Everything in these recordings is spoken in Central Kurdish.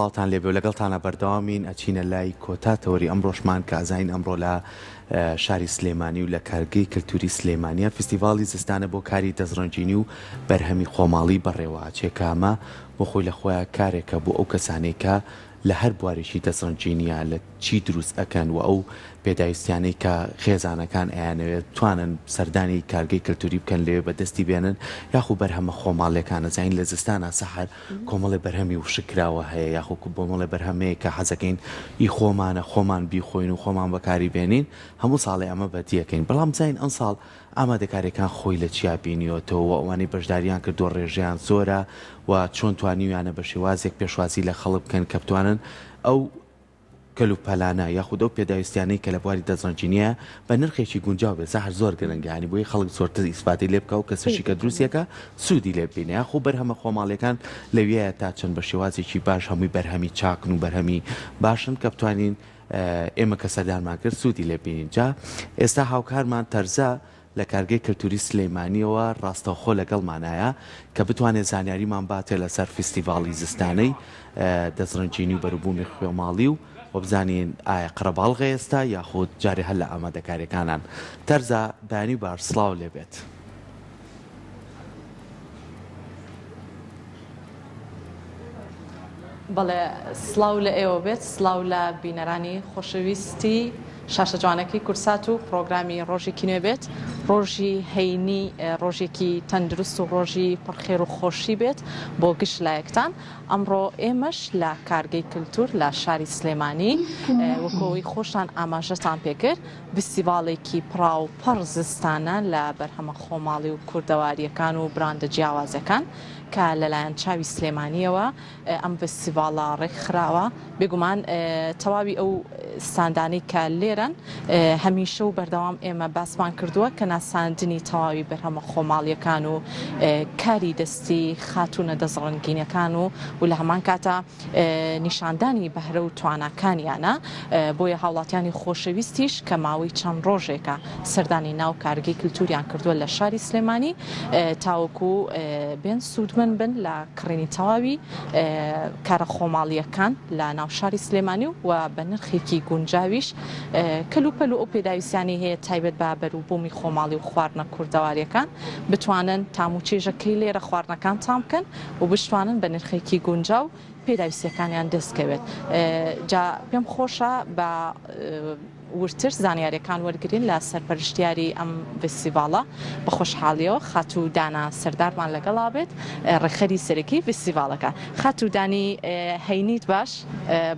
سڵاوتان لێبێ و لەگەڵتانە بەردەوامین ئەچینە لای کۆتاتەوەری ئەمڕۆژمان کە ئازاین ئەمڕۆ لە شاری سلێمانی و لە کارگەی کللتوری سلێمانیە فستیڤاڵی زستانە بۆ کاری دەزڕەنجینی و بەرهەمی خۆماڵی بەڕێوەچێکامە بۆ خۆی لە خۆیان کارێکە بۆ ئەو کەسانێک کە لە هەر بوارێکی دەزڕەنجینیە لە چی دروست ئەکەن و ئەو پێداویستیانەی کە خێزانەکان ئەیانەوێت توانن سەردانی کارگەی کللتوری بکەن لێ بەدەستی بێنن یاخو بەرهەمە خۆماڵیەکانە زین لە زستانە سەحر کۆمەڵی بەرهەمی و شکراوە هەیە یاخو بۆمەڵی بەرهەمەیە کە حەزەکەین ئی خۆمانە خۆمان بیخۆین و خۆمان بەکاری بێنین هەموو ساڵی ئەمە بەدیەکەین بەڵام زین ئەم ساڵ ئامادەکاریەکان خۆی لە چیا بینیوەتەوە و ئەوانەی بەشداریان کردو ڕێژیان زۆرە و چۆن توانیویانە بە شێوازێک پێشوازی لە خەڵک بکەن کە بتوانن ئەو کەلوپەلانە یاخود ئەو پێداویستیانەی کە لە بواری دەزڕەنجینیە بە نرخێکی گونجاو بێت زەحر زۆر گرنگانی بۆی خەڵک زۆرتر ئیسپاتی لێ بکە و کەسەشی کە دروستیەکە سوودی لێ بینێ یاخو بەرهەمە خۆماڵیەکان لەوێیە تا چەند بە شێوازێکی باش هەمووی بەرهەمی چاکن و بەرهەمی باشن کە بتوانین ئێمە کە سەردانمان کرد سوودی لێ بینین جا ئێستا هاوکارمان تەرزە لە کارگەی کللتوری سلێمانیەوە ڕاستەوخۆ لەگەڵمانایە کە بتوانێت زانیاریمان باتێ لەسەر فستیڤاڵی زستانەی دەزڕەنجینی و بەروبوومی خوێماڵی و وەبزانین ئایا قڕەباڵغی ئێستا یاخود جارێ هەر لە ئامادەکاریەکانان تەرزە بانی بار سڵاو لێبێت. بەڵێ سڵاو لە ئێوە بێت سڵاو لە بینەرانی خۆشەویستی شاشە جوانەکەی کورسات و پرۆگرامی ڕۆژی کینێ بێت ڕۆژی هەینی ڕۆژێکی تەندروست و ڕۆژی پڕخێر و خۆشی بێت بۆ گشت لایەکتان ئەمڕۆ ئێمەش لە کارگەی کللتور لە شاری سلێمانی وەکەوەی خۆشان ئاماژەتان پێکرد فستیڤاڵێکی پڕا و پڕ زستانە لە بەرهەمە خۆماڵی و کوردەواریەکان و براندە جیاوازەکان کە لەلایەن چاوی سلێمانیەوە ئەم فستیڤاڵە ڕێکخراوە بێگومان تەواوی ئەو ستاندانەی کە لێرن هەمیشە و بەردەوام ئێمە باسمان کردووە کە ناساندنی تەواوی بەرهەمە خۆماڵیەکان و کاری دەستی خاتونە دەزڕەنگینەکان و لە هەمان کاتە نیشاندانی بەهرە و تواناکانیانە بۆیە هاوڵاتیانی خۆشەویستیش کە ماوەی چەند ڕۆژێکە سەردانی ناو کارگەی کللتوریان کردووە لە شاری سلێمانی تاوەکو بێن سوودمن بن لە کڕینی تەواوی کارە خۆماڵیەکان لە ناو شاری سلێمانی و بە نرخێکی گونجاویش کەلوپەل و ئەو پێداویستیانی هەیە تایبەت بە بەروبوومی خۆماڵی و خواردنە کوردەواریەکان بتوانن تام و چێژەکەی لێرە خواردنەکان تام بکەن و بشتوانن بە نرخێکی گونجاو پێداویستیەکانیان دەست کەوێت جا پێم خۆشە بە ورتر زانیاریەکان وەرگین لە سەرپەرشتیاری ئەم فستیڤاڵە بە خۆشحاڵیەوە خات و دانا سەردارمان لەگەڵا بێت ڕێخەری سەرەکی فستیڤاڵەکە خات و دانی هەینیت باش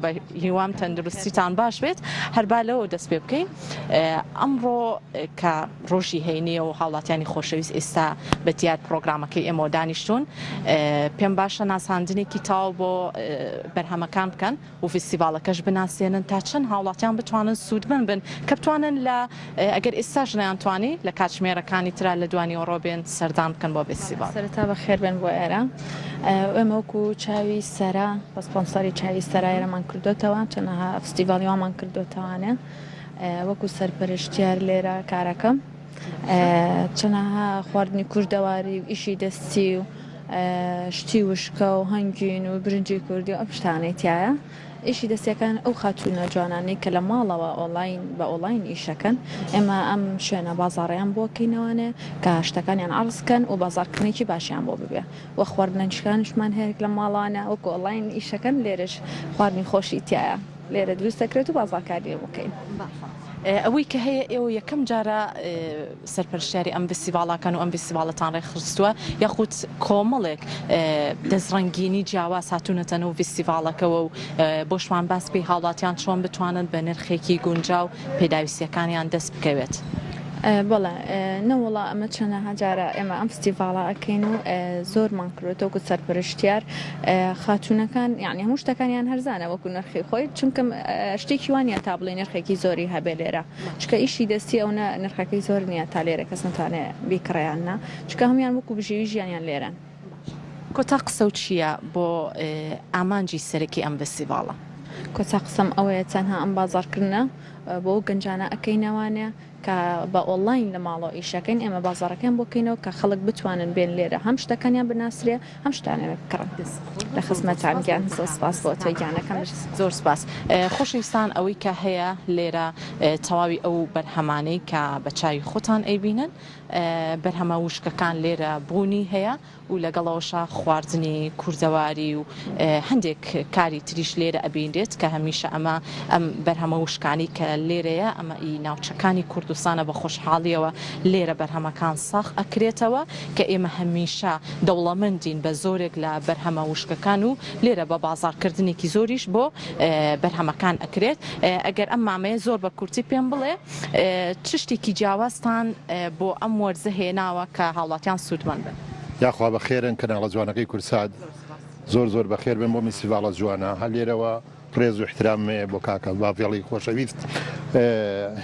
بە هیوام تەندروستیتان باش بێت هەربا لەوە دەست پێ بکەین ئەمڕۆ کە ڕۆژی هەینیە و هاوڵاتیانی خۆشەویست ئێستا بەتیار پرۆگرامەکەی ئێمە دانیشتون پێم باشە ناساندنێکی تاو بۆ بەرهەمەکان بکەن و فستیڤاڵەکەش بناسیێنن تا چەند هاوڵاتیان بتوانن سوودمن بن کە بتوانن لە ئەگەر ئێستاش نەیانتوانی لە کاتژمێرەکانی ترا لە دوانی ئۆڕۆبێن سەردان بکەن بۆ فستیڤاڵ. سەرەتا بە خێر بن بۆ ئێرە ئێمە وەکو چاوی سەرا بە سپۆنسەری چاوی سەرایەرەمان کردوتەوە چەنەها فستیڤاڵی وامان کردوتەوانێ وەکو سەرپەرشتیار لێرە کارەکەم چەنەها خواردنی کوردەواری و ئیشی دەستی و شتی وشکە و هەنگین و برنجی کوردی و ئەم شتانەی تایە ئیشی دەستیەکان ئەو خاتونە جوانانەی کە لە ماڵەوە ئۆنلاین بە ئۆنلاین ئیشەکەن ئێمە ئەم شوێنە بازاڕیان بۆکەینەوەنێ کە شتەکانیان عرضکەن و بازارکردنێکی باشیان بۆ ببێ و خواردنەنجکانشمان هەیەک لە ماڵانە وەکو ئۆنلاین ئیشەکەن لێرەش خواردنی خۆشی تایە لێرە دروست دەکرێت و بازارکاری بکەین. ئەوەی کە هەیە ئێوە یەکەم جارە سەرپەرشتیاری ئەم فستیڤاڵەکان و ئەم فستیڤاڵەتان ڕێکخستووە یاخود کۆمەڵێک دەزڕەنگینی جیاواز هاتوونەتەنە و فستیڤاڵەکەەوە و بۆشمان باس پێی هاوڵاتیان چۆن بتوانن بە نرخێکی گونجاو پێداویستیەکانیان دەست بکەوێت. بەڵێ نەوەڵا ئەمە چەنەها جارە ئێمە ئەم فستیڤاڵە ئەکەین و زۆرمان کردوەوە سەرپەرشتیار خاتونەکان یعنی هەموو شتەکانیان هەرزانە وەکو نرخی خۆی چونکە شتێکی وانە تا بڵێ نرخێکی زۆری هەبێ لێرە چکە ئیشی دەستی ئەو نرخەکەی زۆر نییە تا لێرە کەس نتوانێ بیکڕیاننا چکە هەمویان وەکو بژێوی ژیانیان لێرەن. کۆتا قسە و چییە بۆ ئامانجی سەرەکی ئەم فستیڤاڵە؟ کۆتا قسەم ئەوەیە چەندها ئەم بازارکردنە بۆ گەنجانە ئەەکەینەوانە کە بە ئۆنلاین لە ماڵەوە ئیشەکەین ئێمە بازارەکەیان بۆکەینەوە کە خەڵک بتوانن بێن لێرە هەم شتەکانیان بناسرێ هەم شتانێنە بکڕن لە خزمەتان گیان سپاس بۆ تۆی گیانەکەم زۆر سپاس خۆشەویستان ئەوەی کە هەیە لێرە تەواوی ئەو بەرهەمانەی کە بە چاوی خۆتان ئەیبینن بەرهەمە وشکەکان لێرە بوونی هەیە و لەگەڵەوەشە خواردنی کوردەواری و هەندێک کاری تریش لێرە ئەبیندێت کە هەمیشە ئەمە ئەم بەرهەمە وشکانی کە لێرەیە ئەمە ئی ناوچەکانی کوردستانە بە خۆشحاڵیەوە لێرە بەرهەمەکان ساخ ئەکرێتەوە کە ئێمە هەمیشە دەوڵەمەندین بە زۆرێک لە بەرهەمە وشکەکان و لێرە بە بازارکردنێکی زۆریش بۆ بەرهەمەکان ئەکرێت ئەگەر ئەم مامەیە زۆر بە کورتی پێم بڵێ چ شتێکی جیاوازتان بۆ ئەم وەرزە هێناوە کە هاوڵاتیان سوودمەند بن یاخوا بە خێرن کەناڵە جوانەکەی کورسات زۆر بەخێر بن بۆ میسیڤاڵە جوانە هەلێرەوە ڕێز و احترامێ بۆ کاکە باڤێڵی خۆشەویست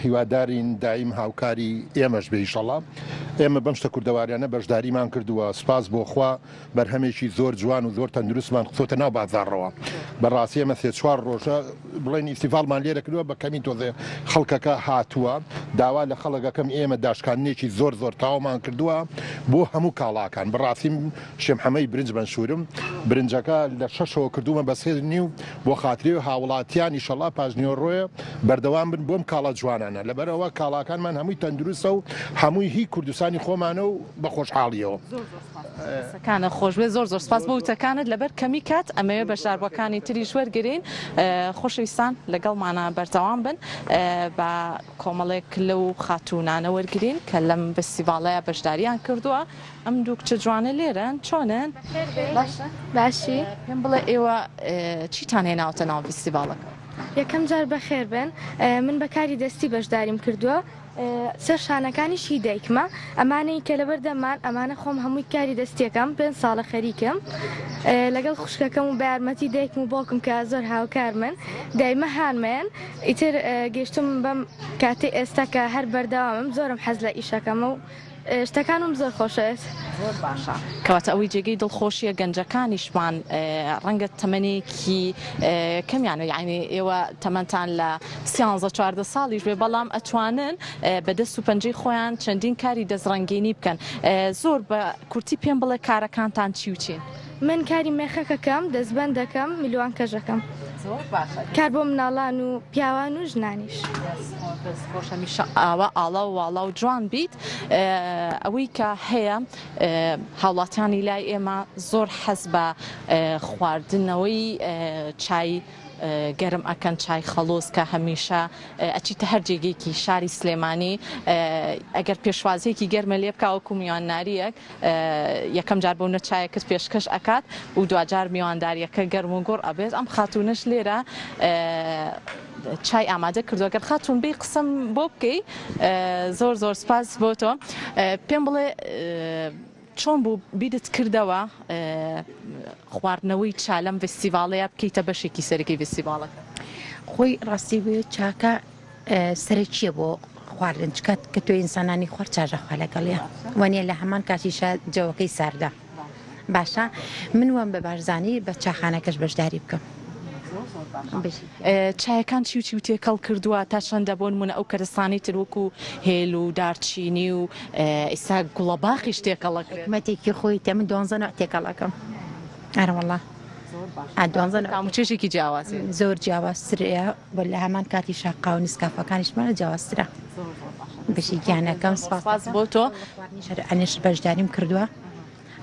هیوادارین دایم هاوکاری ئێمەش بێ ئیشەڵڵا ئێمە بەم شتە کوردەواریانە بەشداریمان کردووە سپاس بۆ خوا بەرهەمێکی زۆر جوان و زۆر تەندروستمان خۆتە ناو بازاڕەوە بەڕاستی ئێمە سێ چوار ڕۆژە بڵێن ئیسیڤالمان لێرە کردووە بە کەمی تۆزێ خەڵکەکە هاتووە داوا لە خەڵکەکەم ئێمە داشکانێکی زۆر تاوامان کردووە بۆ هەموو کاڵاکان بەڕاستی شێم حەمەی برنج بنشورم برنجەکە لە شەشەوە کردومە بە سێ نیو بۆ خاتری هاوڵاتیان ئیشەڵڵا پاژنیۆ ڕۆیە بەردەوام بن بۆم کاڵە جوانانە لەبەرەوە کاڵاکانمان هەمووی تەندروستە و هەمووی هی کوردستانی خۆمانە و بە خۆشحاڵیەوە سەکانە خۆشوێ زۆر سپاس بۆ وتەکانت لەبەر کەمی کات ئەمەوێ بەشداربووەکانی تریش وەرگرین خۆشەویستان لەگەڵمانە بەردەوام بن بە کۆمەڵێک لەو خاتوونانە وەرگرین کە لەم فستیڤاڵەیە بەشداریان کردووە ئەم دوو کچە جوانە لێرەن چۆنن باشی پێم بڵێ ئێوە چیتان هێناوتە ناو فستیڤاڵەکە یەکەم جار بەخێر بن من بەکاری دەستی بەشداریم کردووە سەر شانەکانیشی دایکمە ئەمانەی کە لەبەردەمان ئەمانە خۆم هەمووی کاری دەستیەکەم 5 ساڵە خەریکم لەگەڵ خوشکەکەم و بەیارمەتی دایکم و باوکم کە زۆر هاوکار من دایمە هانمەیان ئیتر گەشتم بەم کاتێ ئێستا کە هەر بەردەوامم زۆرم حەز لە ئیشەکەمە و شتەکانم زۆر خۆشەوێت زۆر باشە کەواتە ئەوەی جێگەی دڵخۆشیە گەنجەکانیشمان ڕەنگە تەمەنێکی کەمیانە یعنی ئێوە تەمەنتان لە 13-14 ساڵیش بێ بەڵام ئەتوانن بەدەست و پەنجەی خۆیان چەندین کاری دەستڕەنگێنی بکەن زۆر بە کورتی پێم بڵێ کارەکانتان چی و چین من کاری مێخەکەکەم دەستبەند دەکەم میلوان کەژەکەم کار بۆ مناڵان و پیاوان و ژنانیش خۆشەمیشە ئاوە ئاڵا و واڵا و جوان بیت ئەوەی کە هەیە هاوڵاتیانی لای ئێمە زۆر حەز بە خواردنەوەی چای گەرم ئەکەن چای خەڵۆز کە هەمیشە ئەچیتە هەر جێگەیەکی شاری سلێمانی ئەگەر پێشوازەیەکی گەرمە لێ بکوەکو میوانداریەک یەکەم جار بۆ نە چایەکەت پێشکەش ئەکات و دوجار میوانداریەکە گەرم و گۆڕ ئەبێت ئەم خاتونش لێرە چای ئامادە کردو ئەگەر خاتون بێ قسم بۆ بکەی زۆر سپاس بۆ تۆ پێم بڵێ چۆن بوو بیرت کردەوە خواردنەوەی چالەم فستیڤاڵەیە بکەیتە بەشێکی سەرەکی فستیڤاڵەکە خۆی ڕاستی بێ چاکە سەرچیە بۆ خواردن چکات کە تۆ ئینسانانی خوارد چاژەخوا لەگەڵێ وانە لە هەمان کاتیشە جەوەکەی ساردا باشە من وەم بە باشزانی بە چاخانەکەش بەشداری بکەم چایەکان چی و تێکەڵ کردووە تا چەندە بۆ نمونە ئەو کەرستانی تر وەکو هێل و دارچینی و ئێستا گوڵەباخیش تێکەڵەکە حکمەتێکی خۆی تێ من 12 تێکەڵەکەم ئەرەوەڵا چێژێکی جیاوازی زۆر جیاوازترەیە بۆ لە هەمان کاتی شاقا و نسکافەکانیشمانە جیاوازترە بەشی گیانەکەم سپاس بۆ تۆ ئەنیش بەشداریم کردووە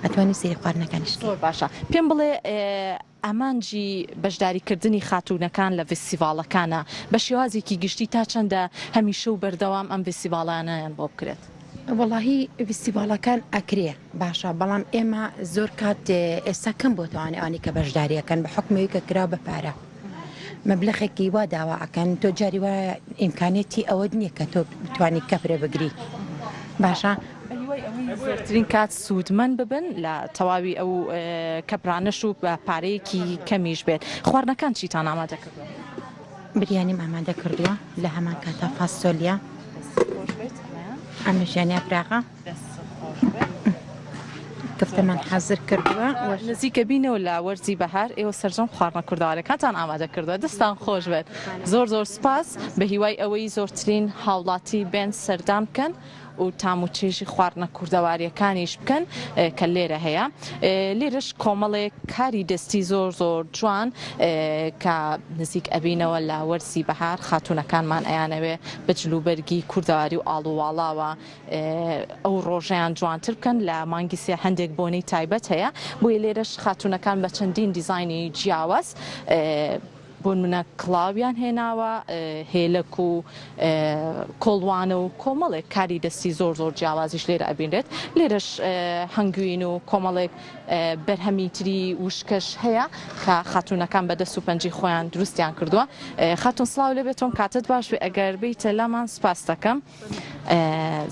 ئەتوانی سێری خواردنەکانیش زۆر باشە پێم بڵێ ئامانجی بەشداریکردنی خاتوونەکان لە فستیڤاڵەکانە بە شێوازێکی گشتی تا چەندە هەمیشە و بەردەوام ئەم فستیڤاڵانەیان بۆ بکرێت وەڵاهی فستیڤاڵەکان ئەکرێ باشە بەڵام ئێمە زۆر کات ئێستا کەم بۆ توانێوانی کە بەشداریەکەن بە حکمەوەی کە کرا بە پارە مەبلەخێکی وا داوا ئەکەن تۆ جاری وایە ئیمکانێتی ئەوە نییە کە تۆ بتوانیت کەپرێ بگری باشە زۆرترین کات سوودمەند ببن لە تەواوی ئەو کەپرانەش و بە پارەیەکی کەمیش بێت خواردنەکان چیتان ئامادە کردووە بریانیم ئامادە کردووە لە هەمان کاتە فاستۆلیا ئەمەژیانیا پراغا کفتەمان حەزر کردووە نزیکە بینەوە لە وەرزی بەهار ئێوە سەرجەم خواردنە کوردەوارەکانتان ئامادە کردووە دەستان خۆش بێت زۆر سپاس بە هیوای ئەوەی زۆرترین هاوڵاتی بێن سەردان بکەن و تام و چێژی خواردنە کوردەواریەکانیش بکەن کە لێرە هەیە لێرەش کۆمەڵێک کاری دەستی زۆر جوان کە نزیک ئەبینەوە لە وەرزی بەهار خاتونەکانمان ئەیانەوێ بە جلوبەرگی کوردەواری و ئاڵوواڵاوە ئەو ڕۆژەیان جوانتر بکەن لە مانگی سێ هەندێک بۆنەی تایبەت هەیە بۆیە لێرەش خاتونەکان بە چەندین دیزایانی جیاواز بۆن منە کڵاویان هێناوە هێلک و کۆڵوانە و کۆمەڵێک کاری دەستی زۆر جیاوازیش لێرە ئەبینرێت لێرەش هەنگوین و کۆمەڵێک بەرهەمی تری وشکەش هەیە کە خاتونەکان بە دەست و پەنجی خۆیان دروستیان کردووە خاتون سڵاو لێ بێتۆم کاتت باش بێ ئەگەر بیتە لامان سپاس دەکەم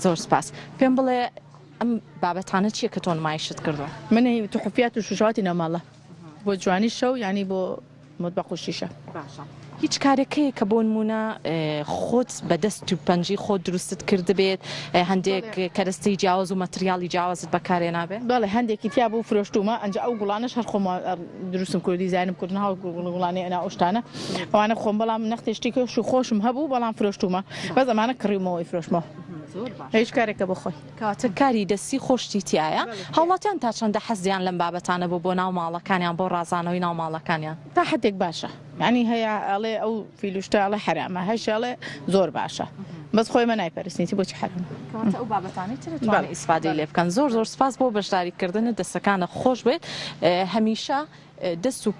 زۆر سپاس پێم بڵێ ئەم بابەتانە چییە کە تۆ نمایشت کردووە من تحفيات وشجاعاتي نمالة بو جواني شو يعني بو مطبخ الشيشة هیچ کارێکەیە کە بۆ نمونە خۆت بە دەست و پەنجی خۆت دروستت کرد بێت هەندێک کەرەستەی جیاواز و مەتریاڵی جیاوازت بەکارێ نابێت بەڵێ هەندێکی تیا بۆ فرۆشتومە ئەنج ئەو گوڵانش هەر خۆم دروستم کرد دیزاینم کردنەوە گوڵانی ئەنا ئۆشتانە ئەوانە خۆم بەڵام نەختێشتێکش و خۆشم هەبوو بەڵام فرۆشتومە بەس ئەمانە کڕیمەوەی فرۆشمەوە هیچ کارێکە بخۆی کاتە کاری دەستی خۆشتی تایە هاوڵاتیان تا چەندە حەزیان لەم بابەتانە بۆ ناو ماڵەکانیان بۆ ڕازانەوەی ناو ماڵەکانیان تا حدێک باشە يعني هەیە ئەڵێ ئەو فیلوشتە ئەڵێ حرامە هەش ئەڵێ زۆر باشە بەس خۆی من نایپەرستنیتی بۆچی حرام ئەو بابەتانی ترێت ئیسفادەی لێ بکەن زۆر سپاس بۆ بەشداریکردن دەستەکانە خۆش بێت هەمیشە دەست و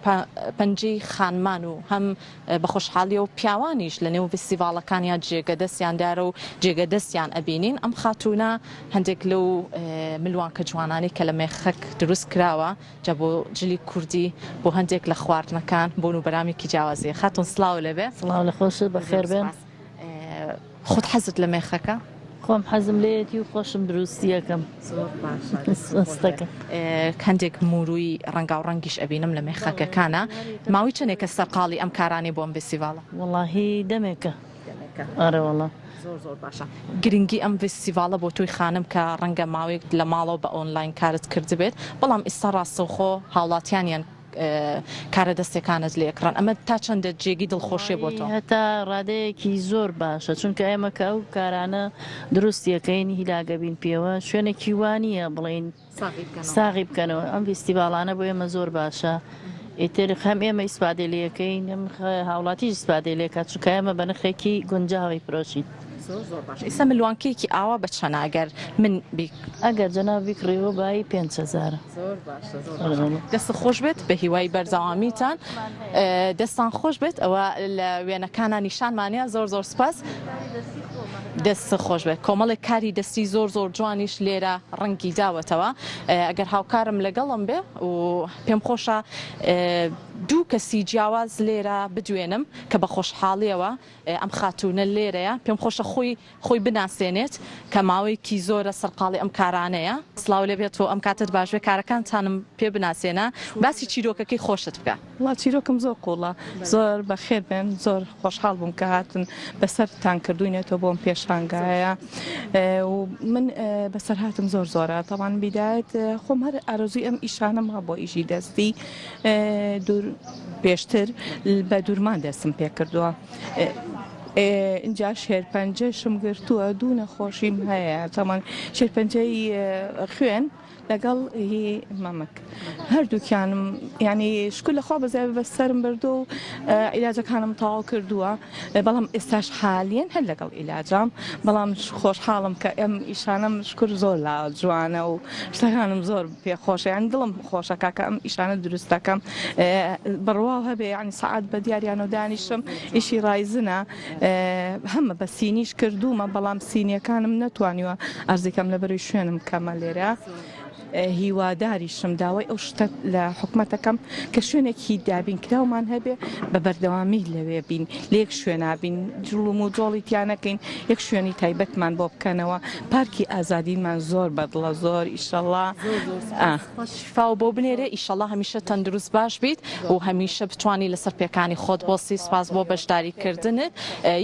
پەنجەی خانمان و هەم بە خۆشحاڵی و پیاوانیش لە نێو فستیڤاڵەکانیان جێگە دەستیاندارە و جێگە دەستیان ئەبینین ئەم خاتونە هەندێک لەو ملوانکە جوانانی کە لە مێخەک دروست کراوە جا بۆ جلی کوردی بۆ هەندێک لە خواردنەکان بۆ و بەرامێکی جیاوازیە خاتون سڵاو لەبێ سڵاو لە خۆشت بەخێر بێن خۆت حەزت لە مێخەکە خۆم حەزم لێتی و خۆشم دروستیەکەم هەندێک موروی ڕەنگا و ڕەنگیش ئەبینم لە مێخەکەکانە ماوەی چنێکە سەرقاڵی ئەم کارانی بۆ ئەم فستیڤاڵە وەڵاهی دەمێکە ئەرە وەڵا زۆر باشە گرنگی ئەم فستیڤاڵە بۆ توی خانم کە ڕەنگە ماوەیەک لە ماڵەوە بە ئۆنلاین کارت کرد بێت بەڵام ئێستا ڕاستەوخۆ هاوڵاتیانیان کارە دەستەکانت لێکڕان ئەمە تا چەندە جێگی دڵخۆشیە بۆ تۆ هەتا ڕادەیەکی زۆر باشە چونکە ئێمە کە ئەو کارانە دروستیەکەین هیلاگەبین پێوە شوێنێکی وانە بڵین ساغی بکەنەوە ئەم فستیڤاڵانە بۆ ئێمە زۆر باشە ئیتر خەم ئێمە ئیسپادێ لەکەین هاوڵاتی ئیسپادێ لێکات چونکە ئێمە بە نرخێکی گونجاوی پرۆشین ئێستا ملوانکەیەکی ئاوا بە چەنە ئەگەر من ئەگەر جەناوی کڕیوە بای 5,000 دەست خۆش بێت بە هیوای بەرزەوامیتان دەستان خۆش بێت ئەوە لە وێنەکانە نیشانمانە زۆر سپاس دەست خۆش بێت کۆمەڵێک کاری دەستی زۆر جوانیش لێرە ڕەنگی داوەتەوە ئەگەر هاوکارم لەگەڵم بێ و پێم خۆشە دوو کەسی جیاواز لێرە بدوێنم کە بە خۆشحاڵیەوە ئەم خاتونە لێرەیە پێم خۆشە خۆی بناسێنێت کە ماوەیەکی زۆرە سەرقاڵی ئەم کارانەیە سڵاو لێ بێت و ئەم کاتت باشوێ کارەکانتانم پێ بناسێنە باسی چیرۆکەکەی خۆشت بکە وڵا چیرۆکم زۆر قوڵە زۆر بەخێر بێن زۆر خۆشحاڵ بووم کە هاتن بەسەرتان کردوینێتەوە بۆم پێشانگایە و من بەسەر هاتم زۆرە تاوان بیدایەت خۆم هەر ئارۆزوی ئەم ئیشانم ها بۆ ئیژی دەستی پێشتر بە دوورمان دەستم پێ کردووە اینجا شێرپەنجەشم گرتووە دوو نەخۆشیم هەیە تامان شێرپەنجەی خوێن لەگەڵ هی مەمەک هەردووکیانم ینی شکل لەخوا بەزای بەسەرم بردو و عیلاجەکانم تاوا کردووە بەڵام ئێستاش حالیان هەر لەگەڵ عیلاجام بەڵام خۆشحاڵم کە ئەم ئیشانم شکر زۆر لا جوانە و شتەکانم زۆر پێخۆشە یان دڵم خۆشەکە کە ئەم ئیشانە دروست دەکەم بڕواو هەبێ ینی سەعات بە دیاریان و دانیشم ئیشی ڕایزنە هەمە بە سینیش کردومە بەڵام سینیەکانم نەتوانیوە ئەرزیکەم لە بەروی شوێنم کەمە لێرە هیواداریشم داوای ئەو شتە لە حکومەتەکەم کە شوێنێکی دابین کراومان هەبێ بە بەردەوامی لەوێ بین لێک شوێنابین جوڵم و جۆڵی تیانەکەین یەک شوێنی تایبەتمان بۆ بکەنەوە پارکی ئازادیمان زۆر بەدڵە زۆر ئیشەڵڵا شفاو بۆ بنێرە ئیشەڵڵا هەمیشە تەندروست باش بیت و هەمیشە بتوانی لەسەر پێکانی خۆت بۆسی سپاس بۆ بەشداریکردنت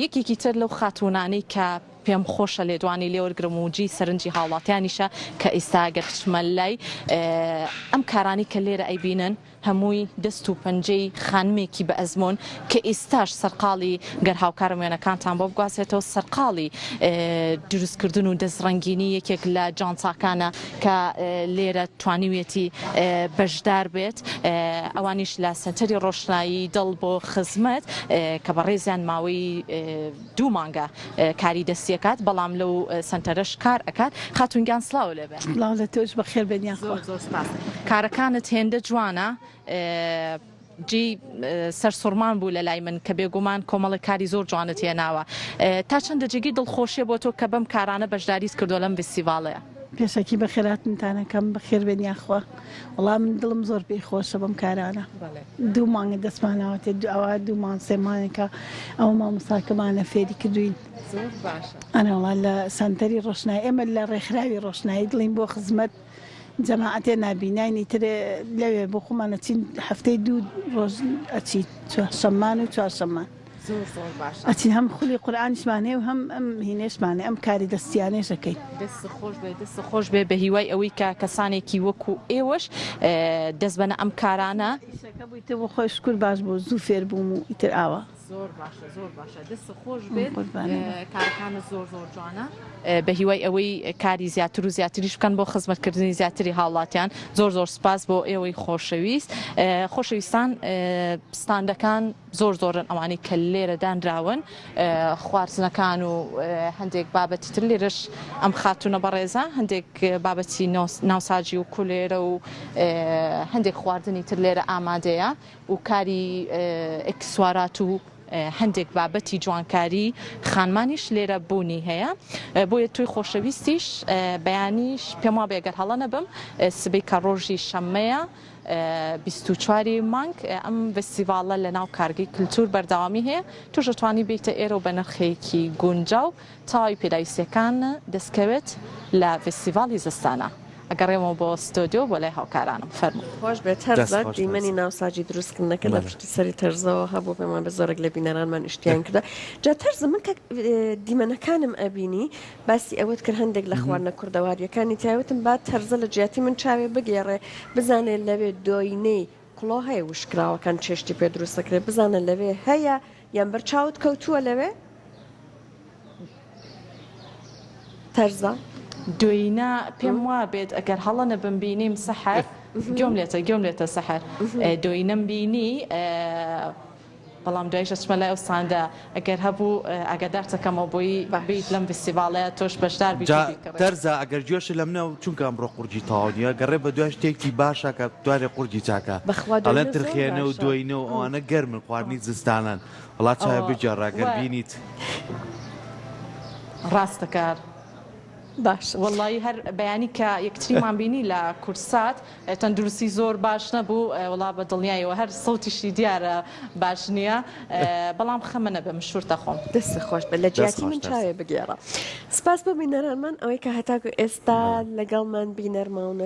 یەکێکی تر لەو خاتونانەی کە پێم خۆشە لێدوانی لێوەرگرم و جی سەرنجی هاوڵاتیانیشە کە ئێستا گەر بچمە لای ئەم کارانی کە لێرە ئەیبینن هەمووی دەست و پەنجەی خانمێکی بە ئەزمۆن کە ئێستاش سەرقاڵی گەر هاوکارە وێنەکانتان بۆ بگوازێتەوە سەرقاڵی دروستکردن و دەستڕەنگینی یەکێک لە جانچاکانە کە لێرە توانیوێتی بەشدار بێت ئەوانیش لە سنتەری ڕۆشنایی دڵ بۆ خزمەت کە بە ڕێزیان ماوەی 2 مانگە کاری دەستیەکات بەڵام لەو سنتەرەش کار ئەکات خاتونگیان سلااو لێبێ لاو لە تۆش بەخێر بێنیان کارەکانت هێندە جوانە جی سەر سوورمان بوو لە لای من کە بێگومان کۆمەڵی کاری زۆر جوانت هێناوە تا چەندە جێگی دڵخۆشیە بۆ تۆ کە بەم کارانە بەشداریت کردو لەم فستیڤالەیە پێشەکی بە خێراتتانەکەم بەخێر بێنیاخوا وەڵام من دڵم زۆر پێی خۆشە بەم کارانە 2 مانگە دەستماناوەتێ ئەوە 2 مان 3 مانێکە ئەوە مامۆستاکەمانە فێری کردوین ئەنەوەڵا لە سنتەری ڕۆشنایی ئێمە لە ڕێکخراوی ڕۆشنایی دڵین بۆ خزمەت جەماعەتێ نابینانی تر لەوێ بۆ خۆمانە چین هەفتەی 2 ڕۆژ ئەچین شەممان و 4 شەممان ئەچین هەم خولی قورئانیشمانێ و هەم ئەم هینێشمانێ ئەم کاری دەستیانێشەکەین دەست خۆش بێ بە هیوای ئەوەی کە کەسانێکی وەکو ئێوەش دەست بەنە ئەم کارانە بوویتە بۆ خۆی شکر باش بۆ زوو فێر بووم و ئیتر ئاوە زۆر باشە دەست خۆش بێت کارەکانە زۆر جوانە بە هیوای ئەوەی کاری زیاتر و زیاتریش بکەن بۆ خزمەتکردنی زیاتری هاوڵاتیان زۆر سپاس بۆ ئێوەی خۆشەویست خۆشەویستان ستاندەکان زۆرن ئەوانەی کە لێرە دانراون خواردنەکان و هەندێک بابەتی تر لێرەش ئەم خاتونە بەڕێزە هەندێک بابەتی ناوساجی و کولێرە و هەندێک خواردنی تر لێرە ئامادەیە و کاری ئەکسوارات و هەندێک بابەتی جوانکاری خانمانیش لێرە بوونی هەیە بۆیە توی خۆشەویستیش بەیانیش پێم وا بێگەر هەڵە نەبم سبەی کە ڕۆژی شەممەیە 24 مانگ ئەم فستیڤالە لە ناو کارگەی کللتور بەردەوامی هەیە توش دەتوانی بیتە ئێرە و بە نرخێکی گونجاو تاوای پێداویستیەکان دەستکەوێت لە فستیڤالی زستانە ئەگەڕێمەوە بۆ ستۆدیۆ بۆ لای هاوکارانم فەرموو خۆش بێت هەرزە دیمەنی ناوساجی دروستکردنەکە لە پشتی سەری تەرزەوە هەبوو پێمان بە زۆرێک لە بینەرانمان شتیان کردە جا تەرزە من کە دیمەنەکانم ئەبینی باسی ئەوەت کرد هەندێک لە خواردنە کوردەواریەکانی تیاوتم با تەرزە لە جیاتی من چاوێ بگێڕێ بزانێت لەوێ دۆینەی کڵۆ هەیە وشکراوەکان چێشتی پێ دروستەکرێت بزانە لەوێ هەیە یان بەرچاوت کەوتووە لەوێ تەرزە دوینە پێم وا بێت ئەگەر هەڵە نەبم بینیم سەحەر گۆم لێتە سەحەر دوینەم بینی بەڵام دوایشە چمە لای ئەوساندا ئەگەر هەبوو ئاگادارتەکەمەوە بۆی بیت لەم فستیڤالەیە تۆش بەشدار بیت تەرزە ئەگەر گوێشە لە منە و چونکە ئەمڕۆ قورجی تاوانیە گەڕێ بە دوای شتێکی باشە کە دوارێ قورجی چاکە ئەڵێن ترخێنە و دوینە و ئەوانە گەرمن خواردنی زستانان وڵات چاوە بجێڕاگەر بینیت ڕاستەکار باش وڵی هەر بەیانی کە یەکتریمان بینی لە کورسات تەندروستی زۆر باش نەبوو وڵا بە دڵنیایەوە هەر سەوتیشی دیارە باش نییە بەڵام خەمە نەبێ مشورتە خۆم دەستی خۆش بە لە جیاتی من چاوێ بگێڕە سپاس بۆ بینەرانمان ئەوەی کە هەتاکو ئێستا لەگەڵمان بینەرماونە